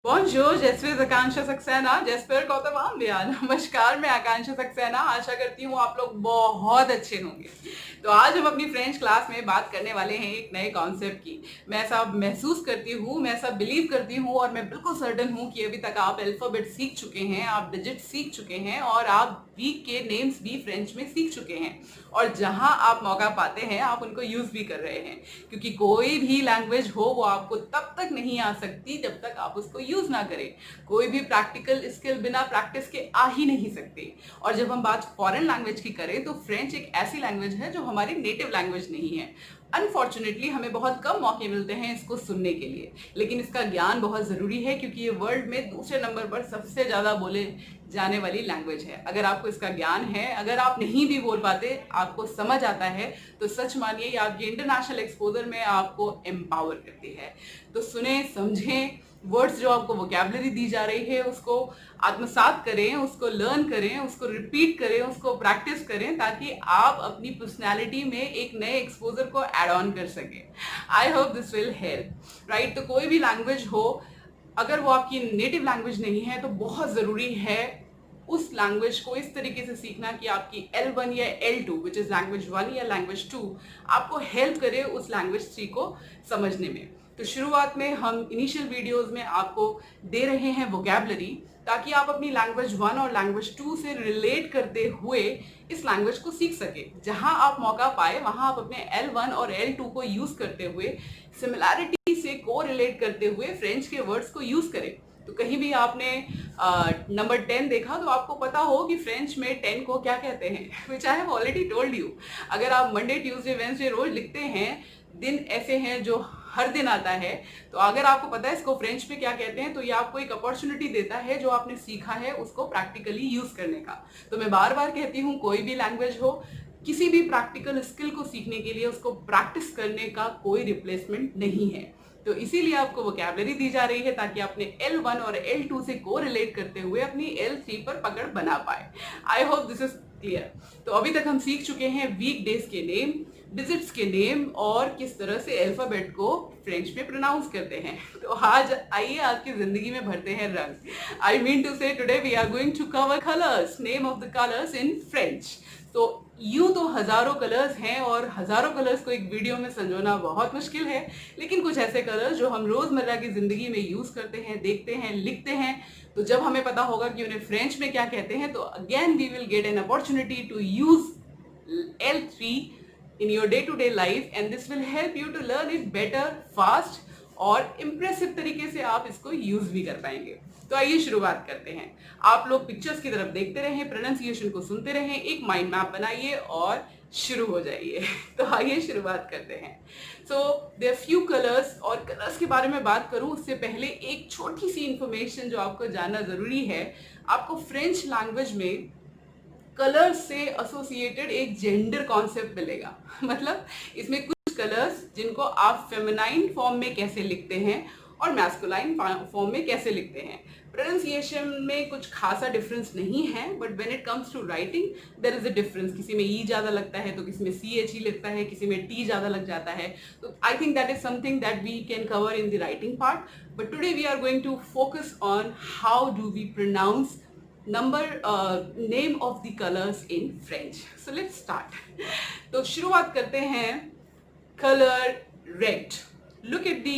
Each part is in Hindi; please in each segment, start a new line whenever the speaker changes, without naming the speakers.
Bonjour, je suis आकांक्षा Saxena, j'espère que tout va bien। नमस्कार, मैं आकांक्षा सक्सेना। आशा करती हूँ आप लोग बहुत अच्छे होंगे। तो आज हम अपनी फ्रेंच क्लास में बात करने वाले हैं एक नए कॉन्सेप्ट की। मैं ऐसा महसूस करती हूँ, मैं ऐसा बिलीव करती हूँ और मैं बिल्कुल सर्टन हूँ कि अभी तक आप अल्फाबेट सीख चुके हैं, आप डिजिट सीख चुके हैं और आप वीक के नेम्स भी फ्रेंच में सीख चुके हैं। और जहाँ आप मौका पाते हैं आप उनको यूज भी कर रहे हैं, क्योंकि कोई भी लैंग्वेज हो वो आपको तब तक नहीं आ सकती जब तक आप उसको यूज ना करें। कोई भी प्रैक्टिकल स्किल बिना प्रैक्टिस के आ ही नहीं सकते। और जब हम बात फॉरेन लैंग्वेज की करें तो फ्रेंच एक ऐसी लैंग्वेज है जो हमारी नेटिव लैंग्वेज नहीं है। अनफॉर्चुनेटली हमें बहुत कम मौके मिलते हैं इसको सुनने के लिए, लेकिन इसका ज्ञान बहुत ज़रूरी है क्योंकि ये वर्ल्ड में दूसरे नंबर पर सबसे ज़्यादा बोले जाने वाली लैंग्वेज है। अगर आपको इसका ज्ञान है, अगर आप नहीं भी बोल पाते, आपको समझ आता है, तो सच मानिए आपके इंटरनेशनल एक्सपोजर में आपको एम्पावर करती है। तो सुने, समझें, वर्ड्स जो आपको वोकैबुलरी दी जा रही है उसको आत्मसात करें, उसको लर्न करें, उसको रिपीट करें, उसको प्रैक्टिस करें, ताकि आप अपनी पर्सनैलिटी में एक नए एक्सपोजर को ऐड ऑन कर सकें। आई hope this will help, right. तो कोई भी लैंग्वेज हो, अगर वो आपकी नेटिव लैंग्वेज नहीं है तो बहुत ज़रूरी है उस लैंग्वेज को इस तरीके से सीखना कि आपकी L1 या L2 विच इज़ लैंग्वेज 1 या लैंग्वेज 2 आपको हेल्प करे उस लैंग्वेज 3 को समझने में। तो शुरुआत में हम इनिशियल वीडियोस में आपको दे रहे हैं वोकैबुलरी, ताकि आप अपनी लैंग्वेज 1 और लैंग्वेज 2 से रिलेट करते हुए इस लैंग्वेज को सीख सके। जहां आप मौका पाए वहां आप अपने L1 और L2 को यूज करते हुए, सिमिलैरिटी से को रिलेट करते हुए फ्रेंच के वर्ड्स को यूज करें। तो कहीं भी आपने नंबर 10 देखा तो आपको पता हो कि फ्रेंच में 10 को क्या कहते हैं, which I have already told you. अगर आप मंडे, ट्यूसडे, वेडनेसडे रोज लिखते हैं, दिन ऐसे हैं जो हर दिन आता है, तो अगर आपको पता है इसको फ्रेंच में क्या कहते हैं तो ये आपको एक अपॉर्चुनिटी देता है जो आपने सीखा है उसको प्रैक्टिकली यूज करने का। तो मैं बार बार कहती हूँ, कोई भी लैंग्वेज हो, किसी भी प्रैक्टिकल स्किल को सीखने के लिए उसको प्रैक्टिस करने का कोई रिप्लेसमेंट नहीं है। तो इसीलिए आपको वोकैबुलरी दी जा रही है ताकि अपने L1 और L2 से को रिलेट करते हुए अपनी L3 पर पकड़ बना पाए। आई होप दिस इज क्लियर। तो अभी तक हम सीख चुके हैं वीक डेज के नेम, डिजिट्स के नेम और किस तरह से अल्फाबेट को फ्रेंच में प्रोनाउंस करते हैं। तो आज आइए आपकी जिंदगी में भरते हैं रंग। I mean to say today we are going to cover colours, name of the colours in French. तो यूं तो हजारों कलर्स हैं और हजारों कलर्स को एक वीडियो में संजोना बहुत मुश्किल है, लेकिन कुछ ऐसे कलर्स जो हम रोजमर्रा की जिंदगी में यूज करते हैं, देखते हैं, लिखते हैं, तो जब हमें पता होगा कि उन्हें फ्रेंच में क्या कहते हैं तो again we will get an opportunity to use L3 in your day-to-day life and this will help you to learn it better, fast और इम्प्रेसिव तरीके से आप इसको यूज भी कर पाएंगे। तो आइए शुरुआत करते हैं। आप लोग पिक्चर्स की तरफ देखते रहें, प्रोनाउंसिएशन को सुनते रहें, एक माइंड मैप बनाइए और शुरू हो जाइए। तो आइए शुरुआत करते हैं। सो देयर फ्यू कलर्स, और कलर्स के बारे में बात करूं उससे पहले एक छोटी सी इंफॉर्मेशन जो आपको जानना जरूरी है। आपको फ्रेंच लैंग्वेज में कलर से एसोसिएटेड एक जेंडर कॉन्सेप्ट मिलेगा। मतलब इसमें कुछ कलर्स जिनको आप फेमिनाइन फॉर्म में कैसे लिखते हैं और मैस्कुलाइन फॉर्म में कैसे लिखते हैं। प्रोनाउंसिएशन में कुछ खासा डिफरेंस नहीं है, but when it comes to writing there is a difference. किसी में ई ज़्यादा लगता है तो किसी में CH लगता है, किसी में टी ज़्यादा लग जाता है। तो I think that is something that we can cover in the writing part, but today we are going to focus on how do we pronounce name of the colors in French. So let's start. तो शुरुआत करते हैं color red. Look at the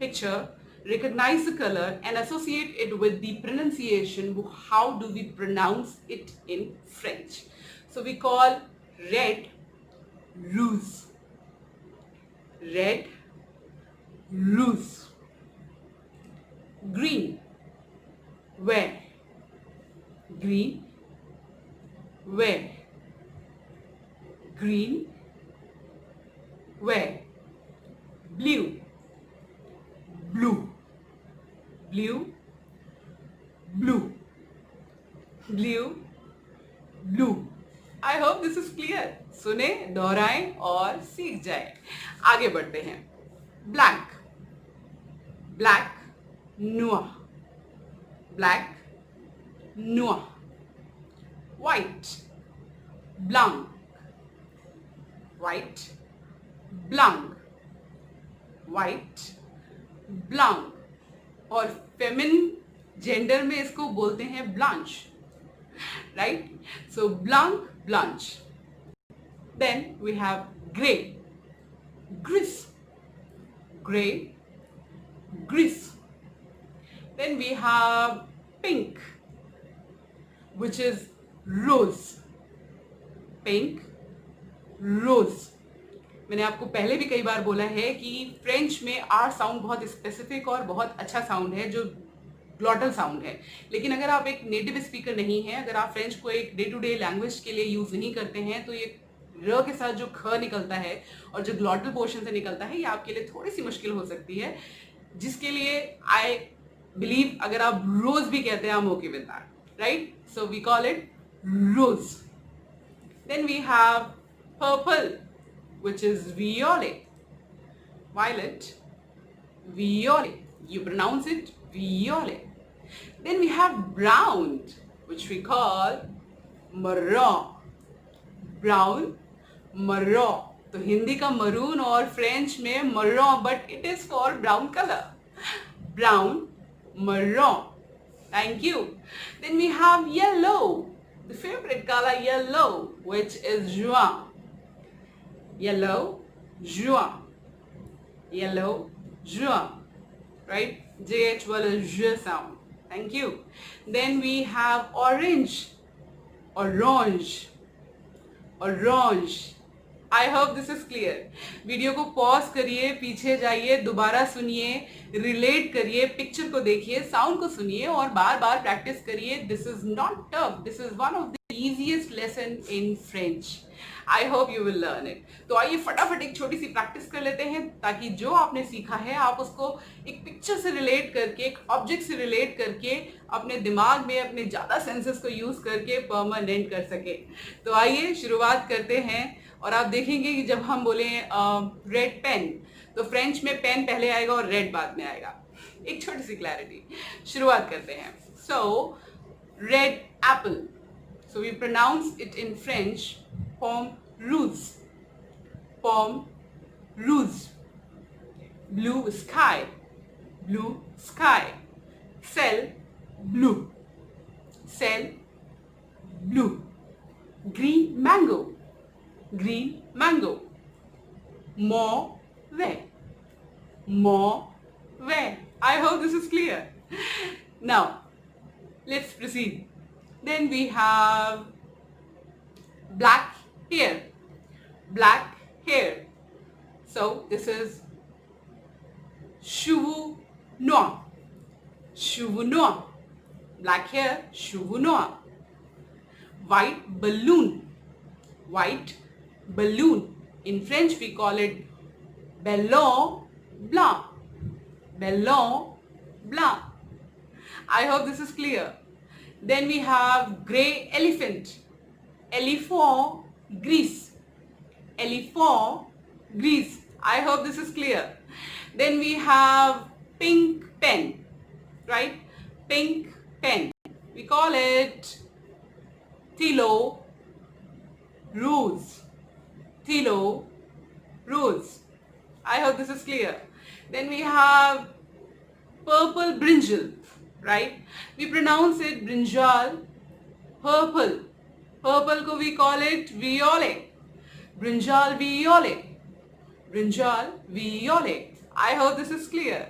picture, recognize the color and associate it with the pronunciation. How do we pronounce it in French? So we call red rouge. Red rouge. Green where? Green where? Green where? Blue blue blue blue blue blue. I hope this is clear. सुने, दोहराएं और सीख जाएं। आगे बढ़ते हैं। Black black noir black noir. White blanc white blanc white blanc. और फेमिन जेंडर में इसको बोलते हैं ब्लांच, राइट? सो ब्लांक, ब्लांच. देन वी हैव ग्रे, ग्रिस, ग्रे, ग्रिस. Then we have pink, which is rose, pink, rose. मैंने आपको पहले भी कई बार बोला है कि फ्रेंच में आर साउंड बहुत स्पेसिफिक और बहुत अच्छा साउंड है, जो ग्लॉटल साउंड है. लेकिन अगर आप एक नेटिव स्पीकर नहीं है, अगर आप फ्रेंच को एक डे टू डे लैंग्वेज के लिए यूज नहीं करते हैं, तो ये र के साथ जो ख निकलता है और जो ग्लॉटल पोर्शन से निकलता है, ये आपके लिए थोड़ी सी मुश्किल हो सकती है, जिसके लिए आई बिलीव अगर आप रोज भी कहते हैं, I am okay with that, right? So we call it rose. Then we have purple, which is violet, violet, violet. You pronounce it violet. Then we have brown, which we call maroon, brown, maroon. तो हिंदी का मरून और फ्रेंच में maroon, but it is for brown color. Brown, maroon. Thank you. Then we have yellow, the favorite color yellow, which is juin. Yellow, juin, yellow, juin, right? JH will j sound. Thank you. Then we have orange, orange, orange. I hope this is clear. Video को पॉज करिए, पीछे जाइए, दोबारा सुनिए, रिलेट करिए, पिक्चर को देखिए, साउंड को सुनिए और बार बार प्रैक्टिस करिए. This is not tough, this is one of the easiest lesson in French. I hope you will learn it. तो आइए फटाफट एक छोटी सी प्रैक्टिस कर लेते हैं, ताकि जो आपने सीखा है आप उसको एक पिक्चर से रिलेट करके, एक ऑब्जेक्ट से रिलेट करके अपने दिमाग में अपने ज़्यादा सेंसेस को यूज़ करके परमानेंट कर सके. तो आइए शुरुआत करते हैं. और आप देखेंगे कि जब हम बोले रेड पेन, तो फ्रेंच में पेन पहले आएगा और रेड बाद में आएगा. एक छोटी सी क्लैरिटी. शुरुआत करते हैं. So red apple. So we pronounce it in French, pomme rouge, pomme rouge. Blue sky, blue sky. Cell, blue, cell, blue. Green mango, green mango. Mauvais, mauvais. I hope this is clear. Now, let's proceed. Then we have black hair, black hair. So this is cheveux noirs, cheveux noirs. Black hair, cheveux noirs. White balloon, white balloon. In French we call it ballon blanc, ballon blanc. I hope this is clear. Then we have grey elephant, elephant gris, elephant gris. I hope this is clear. Then we have pink pen, right? Pink pen. We call it stylo rose, stylo rose. I hope this is clear. Then we have purple brinjal, right? We pronounce it brinjal, purple. Purple ko we call it violet. Brinjal violet. Brinjal violet. I hope this is clear.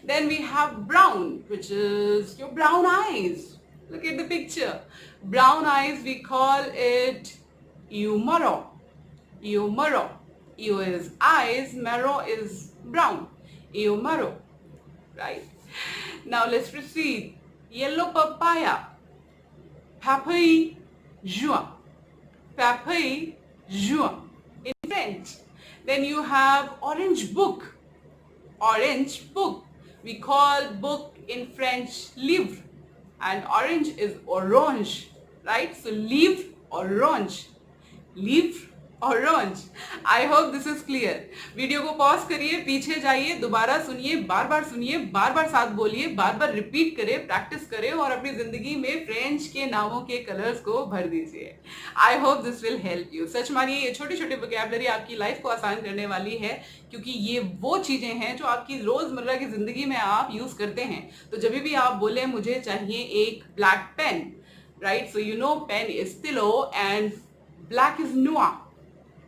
Then we have brown, which is your brown eyes. Look at the picture. Brown eyes, we call it eumaro. Eumaro. Eu is eyes, marrow is brown. Eumaro. Right? Now let's proceed. Yellow papaya, papaya jaune, papaya jaune in French. Then you have orange book, orange book. We call book in French livre, and orange is orange, right? So livre, orange, livre, orange. I hope this is clear. Video को पॉज करिए, पीछे जाइए, दोबारा सुनिए, बार बार साथ बोलिए, बार बार रिपीट करें, प्रैक्टिस करें और अपनी जिंदगी में फ्रेंच के नामों के कलर्स को भर दीजिए। I hope this will help you. सच मानिए ये छोटी छोटी वोकैबुलरी आपकी लाइफ को आसान करने वाली है, क्योंकि ये वो चीजें हैं जो आपकी रोजमर्रा की जिंदगी में आप यूज करते हैं। तो जब भी आप बोले मुझे चाहिए एक black pen, right, so you know pen is स्टिलो एंड ब्लैक इज नुआ,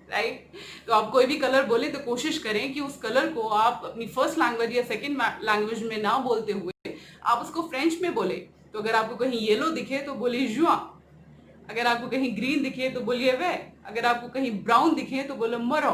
राइट। तो आप कोई भी कलर बोले तो कोशिश करें कि उस कलर को आप अपनी फर्स्ट लैंग्वेज या सेकंड लैंग्वेज में ना बोलते हुए आप उसको फ्रेंच में बोले। तो अगर आपको कहीं येलो दिखे तो बोलिए जुआ, अगर आपको कहीं ग्रीन दिखे तो बोलिए वे, अगर आपको कहीं ब्राउन दिखे तो बोलो मरो,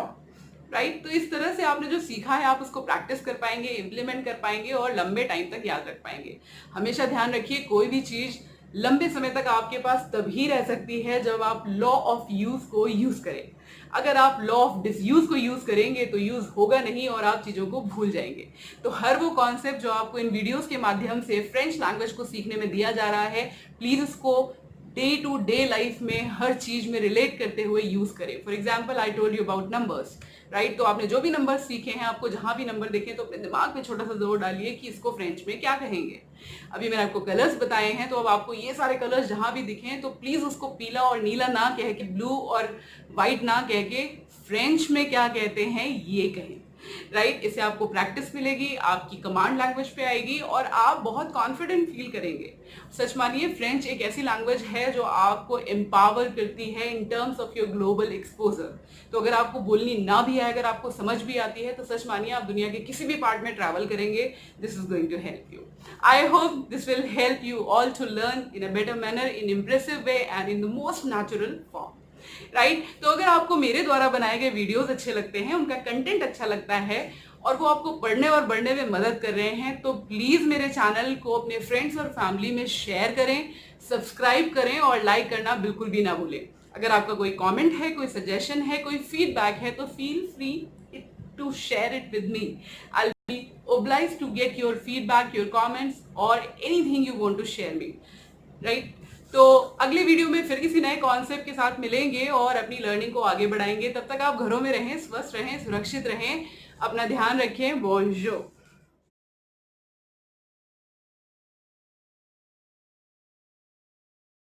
राइट। तो इस तरह से आपने जो सीखा है आप उसको प्रैक्टिस कर पाएंगे, इम्प्लीमेंट कर पाएंगे और लंबे टाइम तक याद रख पाएंगे। हमेशा ध्यान रखिए कोई भी चीज लंबे समय तक आपके पास तभी रह सकती है जब आप लॉ ऑफ यूज को यूज करें। अगर आप लॉ ऑफ डिसयूज को यूज करेंगे तो यूज होगा नहीं और आप चीजों को भूल जाएंगे। तो हर वो कॉन्सेप्ट जो आपको इन वीडियोस के माध्यम से फ्रेंच लैंग्वेज को सीखने में दिया जा रहा है, प्लीज उसको डे टू डे लाइफ में हर चीज में रिलेट करते हुए यूज करें। For example I told you about numbers, right. तो आपने जो भी नंबर सीखे हैं, आपको जहां भी नंबर देखें तो अपने दिमाग में छोटा सा जोर डालिए कि इसको फ्रेंच में क्या कहेंगे। अभी मैंने आपको कलर्स बताए हैं, तो अब आपको ये सारे कलर्स जहां भी दिखें तो प्लीज उसको पीला और नीला ना कह के, ब्लू और व्हाइट ना कह के, फ्रेंच में क्या कहते हैं ये कहें, राइट। इससे आपको प्रैक्टिस मिलेगी, आपकी कमांड लैंग्वेज पे आएगी और आप बहुत कॉन्फिडेंट फील करेंगे। सच मानिए फ्रेंच एक ऐसी लैंग्वेज है जो आपको एम्पावर करती है in terms of your global exposure. तो अगर आपको बोलनी ना भी आए, अगर आपको समझ भी आती है, तो सच मानिए आप दुनिया के किसी भी पार्ट में ट्रैवल करेंगे, this is going to help you. I hope this will help you all to learn in a better manner, in impressive way and in the most natural form, right. तो अगर आपको मेरे द्वारा बनाए गए वीडियोस अच्छे लगते हैं, उनका कंटेंट अच्छा लगता है और वो आपको पढ़ने और बढ़ने में मदद कर रहे हैं, तो प्लीज मेरे चैनल को अपने फ्रेंड्स और फैमिली में शेयर करें, सब्सक्राइब करें और लाइक करना बिल्कुल भी ना भूलें। अगर आपका कोई कमेंट है, कोई सजेशन है, कोई फीडबैक है, तो feel free to share it with me. I will be obliged to get your feedback, your comments or anything you want to share me, right? तो अगले वीडियो में फिर किसी नए कॉन्सेप्ट के साथ मिलेंगे और अपनी लर्निंग को आगे बढ़ाएंगे। तब तक आप घरों में रहें, स्वस्थ रहें, सुरक्षित रहें, अपना ध्यान रखें। बोंजोर।